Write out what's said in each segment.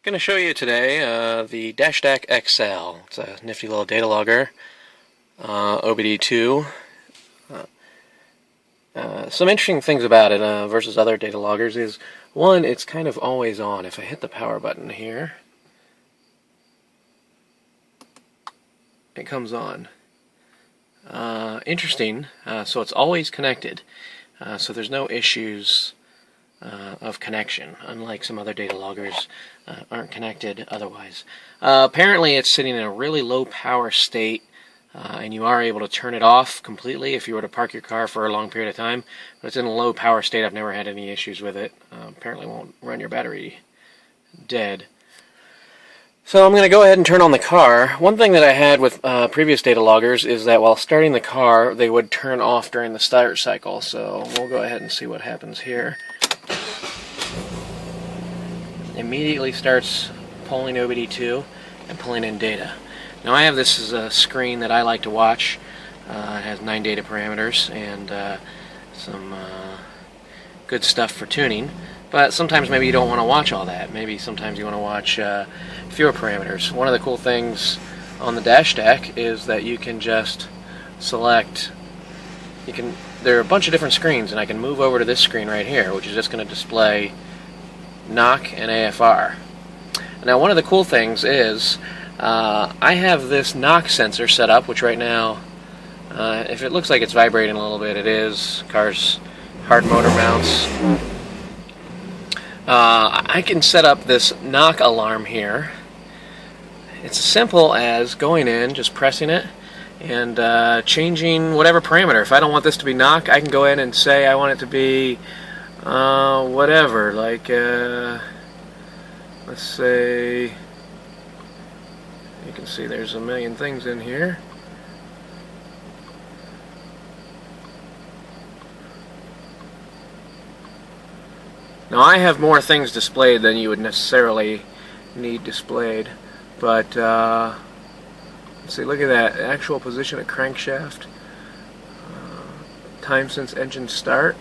Going to show you today the DashDaq XL. It's a nifty little data logger, OBD2. Some interesting things about it versus other data loggers is, one, it's kind of always on. If I hit the power button here, it comes on. Interesting, so it's always connected, so there's no issues of connection, unlike some other data loggers aren't connected otherwise. Apparently it's sitting in a really low power state, and you are able to turn it off completely if you were to park your car for a long period of time, but it's in a low power state. I've never had any issues with it. Apparently won't run your battery dead. So I'm going to go ahead and turn on the car. One thing that I had with previous data loggers is that while starting the car, they would turn off during the start cycle. So we'll go ahead and see what happens here. Immediately starts pulling OBD2 and pulling in data. Now I have this as a screen that I like to watch. It has 9 data parameters and some good stuff for tuning. But sometimes maybe you don't want to watch all that. Maybe sometimes you want to watch fewer parameters. One of the cool things on the DashDaq is that you can just select, there are a bunch of different screens, and I can move over to this screen right here, which is just going to display knock and AFR. Now one of the cool things is I have this knock sensor set up, which right now, if it looks like it's vibrating a little bit, it is. Car's hard motor mounts. I can set up this knock alarm here. It's as simple as going in, just pressing it, and changing whatever parameter. If I don't want this to be knock, I can go in and say I want it to be whatever, like let's say, you can see there's a million things in here. Now I have more things displayed than you would necessarily need displayed, but let's see, look at that, actual position of crankshaft, time since engine start,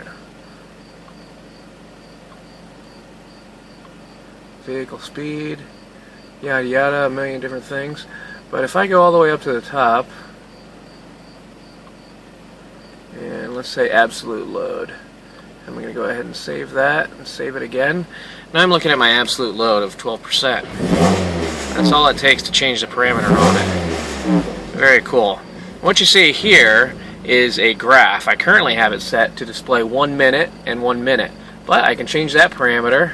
vehicle speed, yada yada, a million different things. But if I go all the way up to the top, and let's say absolute load, I'm going to go ahead and save that and save it again. Now I'm looking at my absolute load of 12%. That's all it takes to change the parameter on it. Very cool. What you see here is a graph. I currently have it set to display 1 minute and 1 minute, but I can change that parameter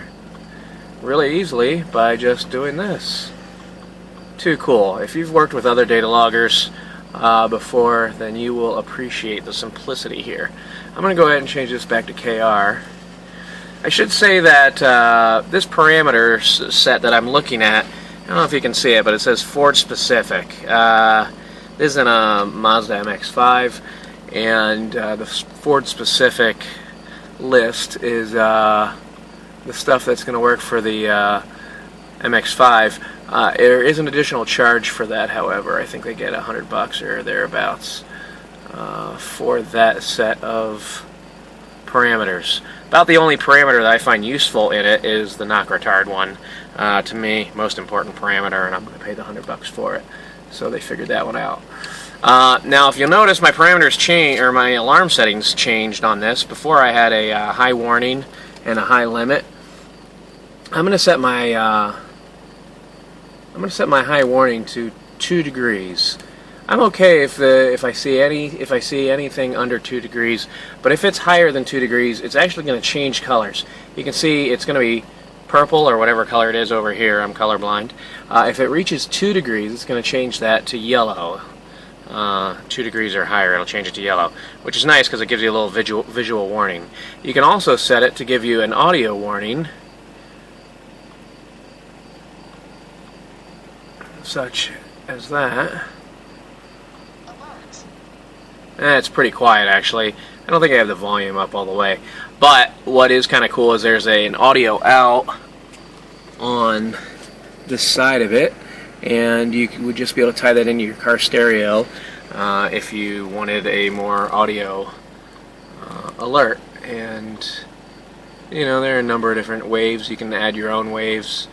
really easily by just doing this. Too cool. If you've worked with other data loggers before, then you will appreciate the simplicity here. I'm going to go ahead and change this back to KR. I should say that this parameter set that I'm looking at, I don't know if you can see it, but it says Ford specific. This is in a Mazda MX-5, and the Ford specific list is the stuff that's going to work for the MX-5. There is an additional charge for that, however. I think they get $100 or thereabouts for that set of parameters. About the only parameter that I find useful in it is the knock retard one. To me, most important parameter, and I'm going to pay the $100 for it. So they figured that one out. Now, if you'll notice, my parameters change, or my alarm settings changed on this. Before I had a high warning and a high limit. I'm going to set my high warning to 2 degrees. I'm okay if I see anything under 2 degrees, but if it's higher than 2 degrees, it's actually going to change colors. You can see it's going to be purple or whatever color it is over here. I'm colorblind. If it reaches 2 degrees, it's going to change that to yellow. 2 degrees or higher, it'll change it to yellow, which is nice because it gives you a little visual warning. You can also set it to give you an audio warning, such as that. It's pretty quiet, actually. I don't think I have the volume up all the way. But what is kind of cool is there's an audio out on this side of it, and you would just be able to tie that into your car stereo if you wanted a more audio alert. And you know, there are a number of different waves. You can add your own waves.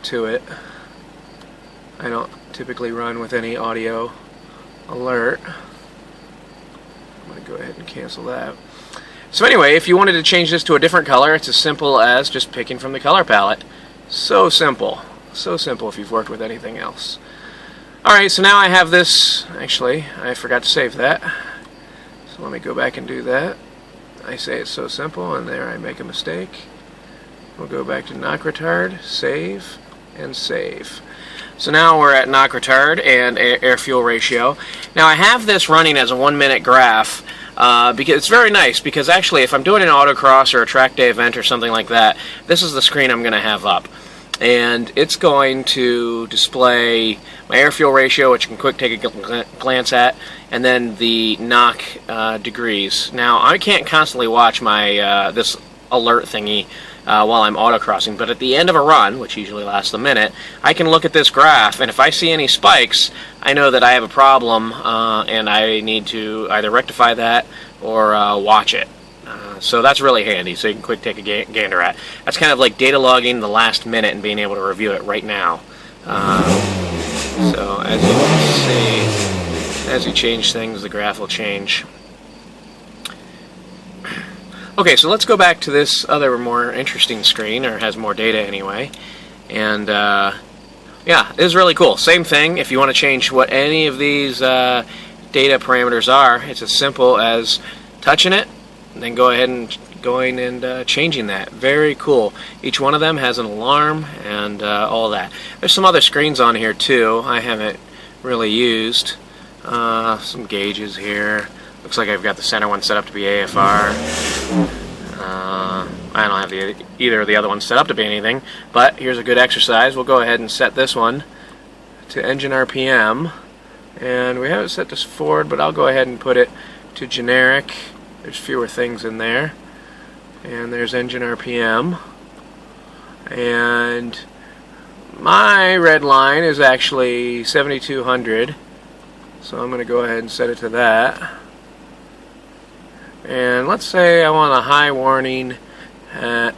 to it. I don't typically run with any audio alert. I'm going to go ahead and cancel that. So anyway, if you wanted to change this to a different color, it's as simple as just picking from the color palette. So simple. So simple if you've worked with anything else. Alright, so now I have this. Actually, I forgot to save that. So let me go back and do that. I say it's so simple, and there I make a mistake. We'll go back to knock retard, save, and save. So now we're at knock retard and air-fuel ratio. Now I have this running as a 1-minute graph because it's very nice, because actually if I'm doing an autocross or a track day event or something like that, this is the screen I'm going to have up. And it's going to display my air-fuel ratio, which you can quick take a glance at, and then the knock degrees. Now, I can't constantly watch my this alert thingy while I'm autocrossing, but at the end of a run, which usually lasts a minute, I can look at this graph, and if I see any spikes, I know that I have a problem, and I need to either rectify that or watch it. So that's really handy, so you can quick take a gander at. That's kind of like data logging the last minute and being able to review it right now. So as you can see, as you change things, the graph will change. Okay, so let's go back to this other more interesting screen, or has more data anyway. And yeah, this is really cool. Same thing, if you want to change what any of these data parameters are, it's as simple as touching it, and then go ahead and going and changing that. Very cool. Each one of them has an alarm and all that. There's some other screens on here too I haven't really used. Some gauges here. Looks like I've got the center one set up to be AFR. I don't have either of the other ones set up to be anything, but here's a good exercise. We'll go ahead and set this one to engine RPM, and we have it set to forward, but I'll go ahead and put it to generic. There's fewer things in there. And there's engine RPM. And my red line is actually 7,200. So I'm going to go ahead and set it to that. And let's say I want a high warning at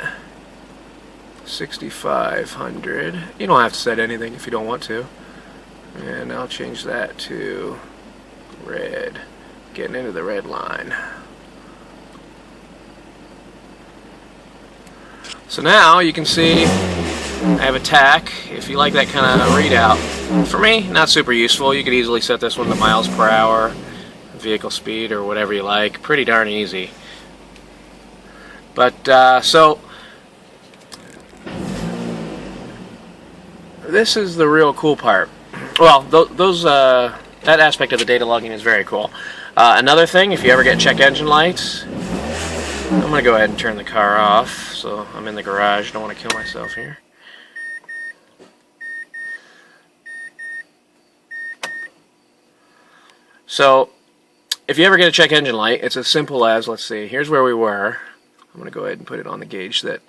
6,500. You don't have to set anything if you don't want to. And I'll change that to red. Getting into the red line. So now you can see I have a tach. If you like that kind of readout, for me, not super useful. You could easily set this one to miles per hour, vehicle speed, or whatever you like. Pretty darn easy. But so this is the real cool part. Well, that aspect of the data logging is very cool. Another thing, if you ever get check engine lights, I'm going to go ahead and turn the car off. So I'm in the garage, don't want to kill myself here. So if you ever get a check engine light, it's as simple as, let's see, here's where we were. I'm going to go ahead and put it on the gauge that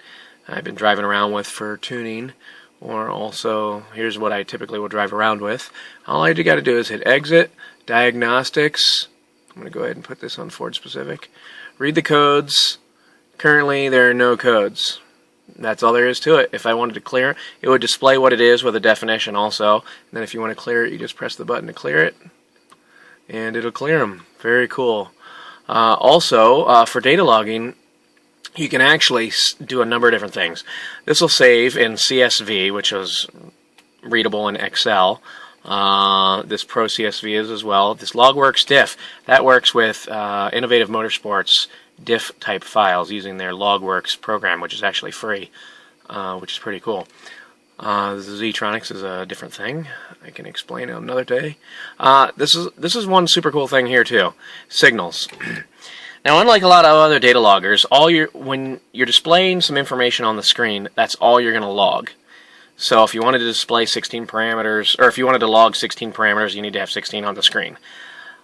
I've been driving around with for tuning. Or also, here's what I typically will drive around with. All you got to do is hit exit, diagnostics. I'm going to go ahead and put this on Ford specific. Read the codes. Currently, there are no codes. That's all there is to it. If I wanted to clear it would display what it is with a definition also. And then if you want to clear it, you just press the button to clear it. And it'll clear them. Very cool. Also, for data logging, you can actually do a number of different things. This will save in CSV, which is readable in Excel. This Pro CSV is as well. This LogWorks diff, that works with Innovative Motorsports diff type files using their LogWorks program, which is actually free, which is pretty cool. The Ztronics is a different thing. I can explain it another day. This is one super cool thing here too. Signals. Now, unlike a lot of other data loggers, when you're displaying some information on the screen, that's all you're going to log. So if you wanted to display 16 parameters, or if you wanted to log 16 parameters, you need to have 16 on the screen.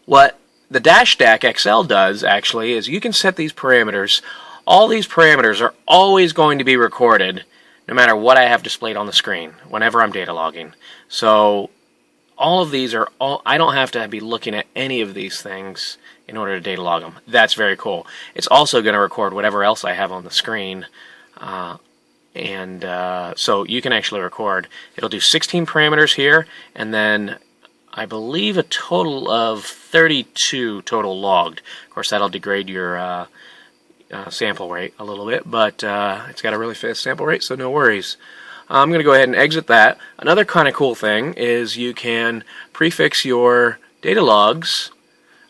What the DashDaq XL does, actually, is you can set these parameters. All these parameters are always going to be recorded, no matter what I have displayed on the screen, whenever I'm data logging. So all of these are I don't have to be looking at any of these things in order to data log them. That's very cool. It's also going to record whatever else I have on the screen And so you can actually record. It'll do 16 parameters here, and then I believe a total of 32 total logged. Of course, that'll degrade your sample rate a little bit, but it's got a really fast sample rate, so no worries. I'm going to go ahead and exit that. Another kind of cool thing is you can prefix your data logs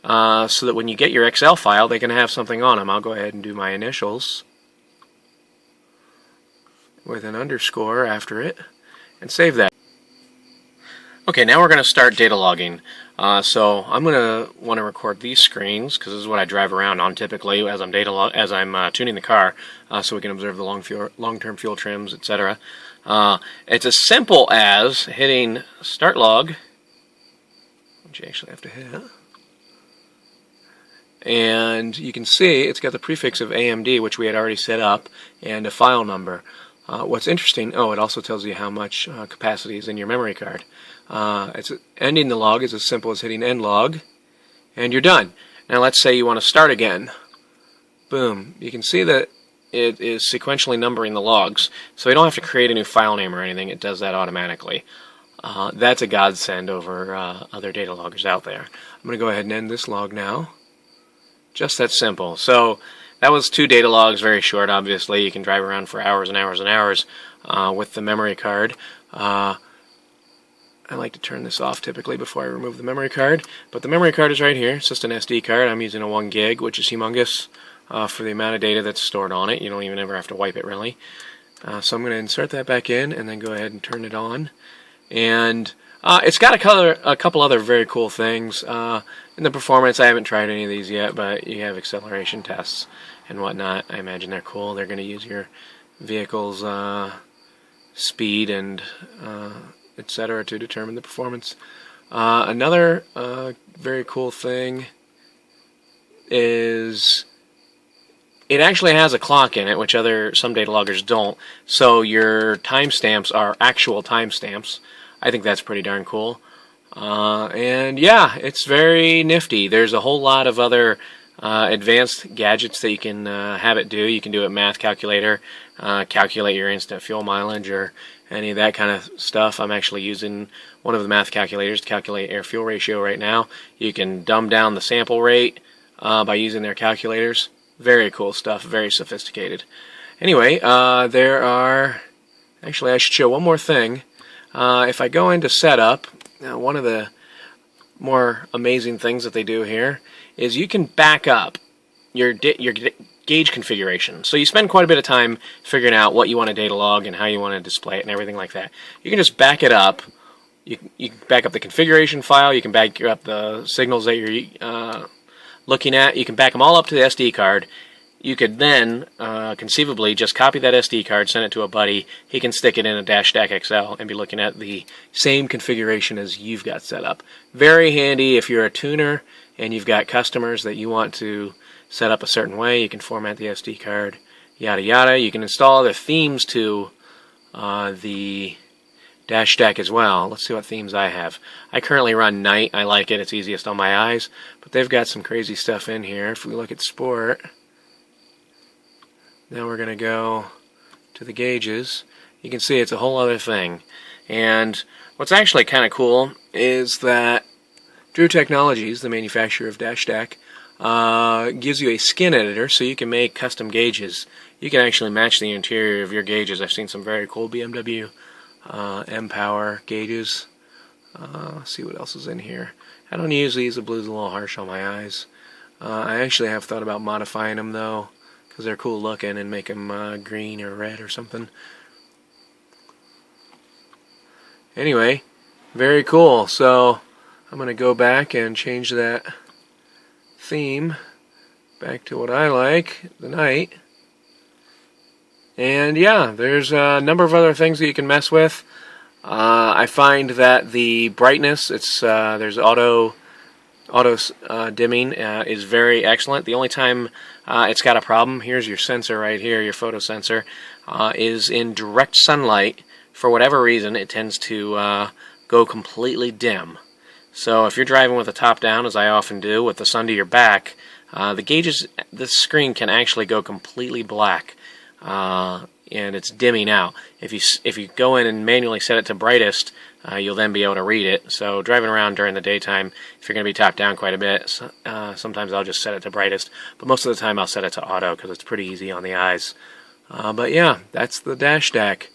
so that when you get your Excel file, they can have something on them. I'll go ahead and do my initials with an underscore after it and save that. Okay, now we're going to start data logging. So I'm going to want to record these screens because this is what I drive around on typically as I'm tuning the car, so we can observe the long-term fuel trims, etc. It's as simple as hitting Start Log, which you actually have to hit, and you can see it's got the prefix of AMD, which we had already set up, and a file number. What's interesting, it also tells you how much capacity is in your memory card. It's ending the log is as simple as hitting end log, and you're done. Now let's say you want to start again. Boom. You can see that it is sequentially numbering the logs, so you don't have to create a new file name or anything. It does that automatically. That's a godsend over other data loggers out there. I'm going to go ahead and end this log now. Just that simple. So that was 2 data logs, very short obviously. You can drive around for hours and hours and hours with the memory card. I like to turn this off typically before I remove the memory card, but the memory card is right here. It's just an SD card. I'm using a 1 gig, which is humongous for the amount of data that's stored on it. You don't even ever have to wipe it really. So I'm going to insert that back in and then go ahead and turn it on. And it's got a couple other very cool things. In the performance, I haven't tried any of these yet, but you have acceleration tests and whatnot. I imagine they're cool. They're going to use your vehicle's speed and etc. to determine the performance. Another very cool thing is it actually has a clock in it, which some data loggers don't. So your timestamps are actual timestamps. I think that's pretty darn cool. And yeah, it's very nifty. There's a whole lot of other advanced gadgets that you can have it do. You can do a math calculator, calculate your instant fuel mileage or any of that kind of stuff. I'm actually using one of the math calculators to calculate air-fuel ratio right now. You can dumb down the sample rate by using their calculators. Very cool stuff, very sophisticated. Anyway, actually I should show one more thing. If I go into setup, one of the more amazing things that they do here is you can back up your gauge configuration. So you spend quite a bit of time figuring out what you want to data log and how you want to display it and everything like that. You can just back it up. You can back up the configuration file. You can back up the signals that you're looking at. You can back them all up to the SD card. You could then conceivably just copy that SD card, send it to a buddy. He can stick it in a DashDaq XL and be looking at the same configuration as you've got set up. Very handy if you're a tuner and you've got customers that you want to set up a certain way. You can format the SD card, yada yada. You can install other themes to the DashDaq as well. Let's see what themes I have. I currently run night. I like it. It's easiest on my eyes. But they've got some crazy stuff in here. If we look at sport, now we're going to go to the gauges. You can see it's a whole other thing. And what's actually kind of cool is that Drew Technologies, the manufacturer of DashDaq, gives you a skin editor so you can make custom gauges. You can actually match the interior of your gauges. I've seen some very cool BMW M-Power gauges. Let's see what else is in here. I don't use these. The blue's a little harsh on my eyes. I actually have thought about modifying them though, because they're cool looking, and make them green or red or something. Anyway, very cool. So I'm going to go back and change that theme back to what I like, the night. And yeah, there's a number of other things that you can mess with. I find that the brightness, there's auto dimming is very excellent. The only time it's got a problem, here's your sensor right here, your photo sensor, is in direct sunlight. For whatever reason, it tends to go completely dim. So if you're driving with the top down, as I often do, with the sun to your back, the screen can actually go completely black. and it's dimming out. If you go in and manually set it to brightest, you'll then be able to read it. So driving around during the daytime, if you're going to be top down quite a bit, sometimes I'll just set it to brightest, but most of the time I'll set it to auto because it's pretty easy on the eyes. But yeah, that's the DashDaq.